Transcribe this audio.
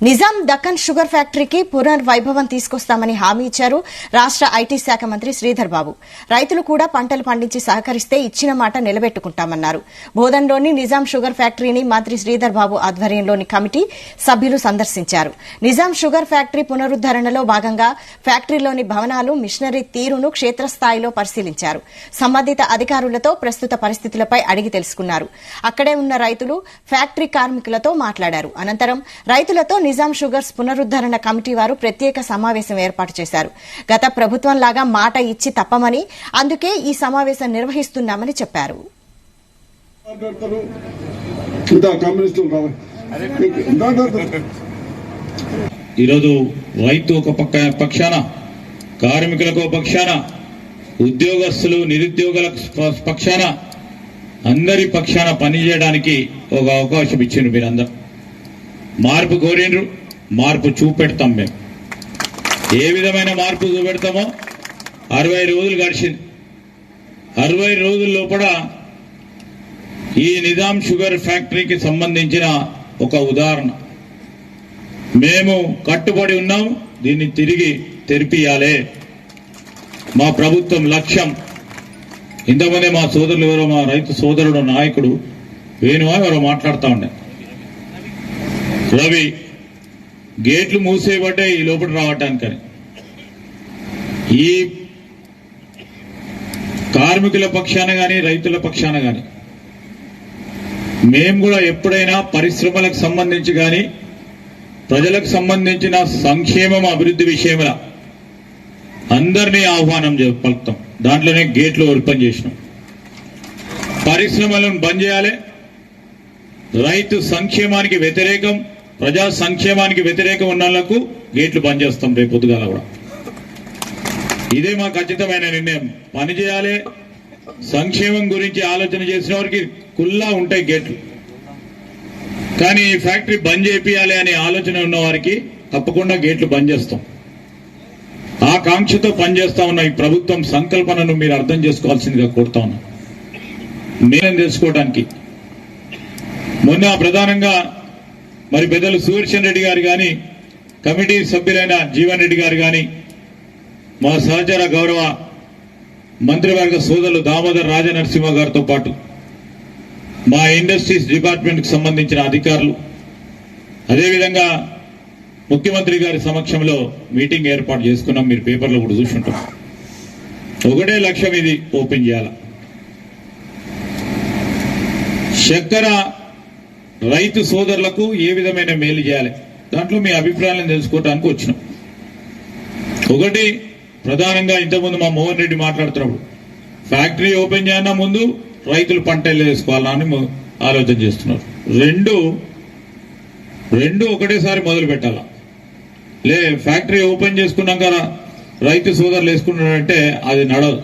Nizam Deccan sugar ఫ్యాక్టరీకి పునర్వైభవం తీసుకొస్తామని హామీ ఇచ్చారు రాష్ట్ర ఐటీ శాఖ మంత్రి శ్రీధర్ బాబు. రైతులు కూడా పంటలు పండించి సహకరిస్తే ఇచ్చిన మాట నిలబెట్టుకుంటామన్నారు. బోధన్లోని నిజాం షుగర్ ఫ్యాక్టరీని మంత్రి శ్రీధర్ బాబు ఆధ్వర్యంలోని కమిటీ సభ్యులు సందర్శించారు. నిజాం షుగర్ ఫ్యాక్టరీ పునరుద్దరణలో భాగంగా ఫ్యాక్టరీలోని భవనాలు, మిషనరీ తీరును క్షేత్రస్థాయిలో పరిశీలించారు. సంబంధిత అధికారులతో ప్రస్తుత పరిస్థితులపై అడిగి తెలుసుకున్నారు. అక్కడే ఉన్న రైతులు, ఫ్యాక్టరీ కార్మికులతో మాట్లాడారు. అనంతరం రైతులతో నిజాం షుగర్స్ పునరుద్దరణ కమిటీ వారు ప్రత్యేక సమావేశం ఏర్పాటు చేశారు. గత ప్రభుత్వం లాగా మాట ఇచ్చి తప్పమని, అందుకే ఈ సమావేశం నిర్వహిస్తున్నామని చెప్పారు. ఈరోజు రైతు ఒక పక్షాన, కార్మికులకు ఒక పక్షాన, ఉద్యోగస్తులు, నిరుద్యోగుల పక్షాన, అందరి పక్షాన పనిచేయడానికి ఒక అవకాశం ఇచ్చిండ్రు. మీరందరూ మార్పు కోరిండ్రు, మార్పు చూపెడతాం. మేము ఏ విధమైన మార్పు చూపెడతామో 60 రోజులు గడిచింది. 60 రోజుల లోపల ఈ నిజాం షుగర్ ఫ్యాక్టరీకి సంబంధించిన ఒక ఉదాహరణ మేము కట్టుబడి ఉన్నాం. దీన్ని తిరిగి తెరిపియాలే మా ప్రభుత్వం లక్ష్యం. ఇంతమంది మా సోదరులు ఎవరో, మా రైతు సోదరుడు నాయకుడు వేణువా ఎవరో మాట్లాడుతూ ఉండే, రవి గేట్లు మూసేయబడ్డాయి ఈ లోపల రావటానికని. ఈ కార్మికుల పక్షాన గాని, రైతుల పక్షాన గాని మేము కూడా ఎప్పుడైనా పరిశ్రమలకు సంబంధించి గాని, ప్రజలకు సంబంధించిన సంక్షేమం, అభివృద్ధి విషయంలో అందరినీ ఆహ్వానం పలుకుతాం. దాంట్లోనే గేట్లు ఓపెన్ చేసినాం. పరిశ్రమలను బంద్ చేయాలి. రైతు సంక్షేమానికి వ్యతిరేకం, ప్రజా సంక్షేమానికి వ్యతిరేకం ఉన్న వాళ్లకు గేట్లు బంద్ చేస్తాం. రేపు పొద్దుగాల కూడా ఇదే మా ఖచ్చితమైన నిర్ణయం. పని చేయాలి, సంక్షేమం గురించి ఆలోచన చేసిన వారికి కుల్లా ఉంటాయి గేట్లు. కానీ ఈ ఫ్యాక్టరీ బంద్ చేయాలి అనే ఆలోచన ఉన్న వారికి తప్పకుండా గేట్లు బంద్ చేస్తాం. ఆ కాంక్షతో పనిచేస్తా ఉన్న ఈ ప్రభుత్వం సంకల్పనను మీరు అర్థం చేసుకోవాల్సిందిగా కోరుతా ఉన్నా. నేను తెలుసుకోవడానికి మొన్న ప్రధానంగా మరి పెద్దలు సుదర్శన్ రెడ్డి గారు గాని, కమిటీ సభ్యులైన జీవన్ రెడ్డి గారు గాని, మా సహచర గౌరవ మంత్రివర్గ సోదరులు దామోదర్ రాజనరసింహ గారితో పాటు మా ఇండస్ట్రీస్ డిపార్ట్మెంట్ కు సంబంధించిన అధికారులు, అదేవిధంగా ముఖ్యమంత్రి గారి సమక్షంలో మీటింగ్ ఏర్పాటు చేసుకున్నాం. మీరు పేపర్లో కూడా చూసుంటాం. ఒకటే లక్ష్యం, ఇది ఓపెన్ చేయాల. చక్కెర రైతు సోదరులకు ఏ విధమైన మేలు చేయాలి, దాంట్లో మీ అభిప్రాయాలను తెలుసుకోవడానికి వచ్చినాం. ఒకటి ప్రధానంగా ఇంతకుముందు మా మోహన్ రెడ్డి మాట్లాడుతున్నప్పుడు ఫ్యాక్టరీ ఓపెన్ చేయన్నా ముందు రైతులు పంటలు వేసుకోవాలని ఆలోచన చేస్తున్నారు. రెండు ఒకటేసారి మొదలు పెట్టాల. ఫ్యాక్టరీ ఓపెన్ చేసుకున్నాక రైతు సోదరులు వేసుకున్నారంటే అది నడవదు.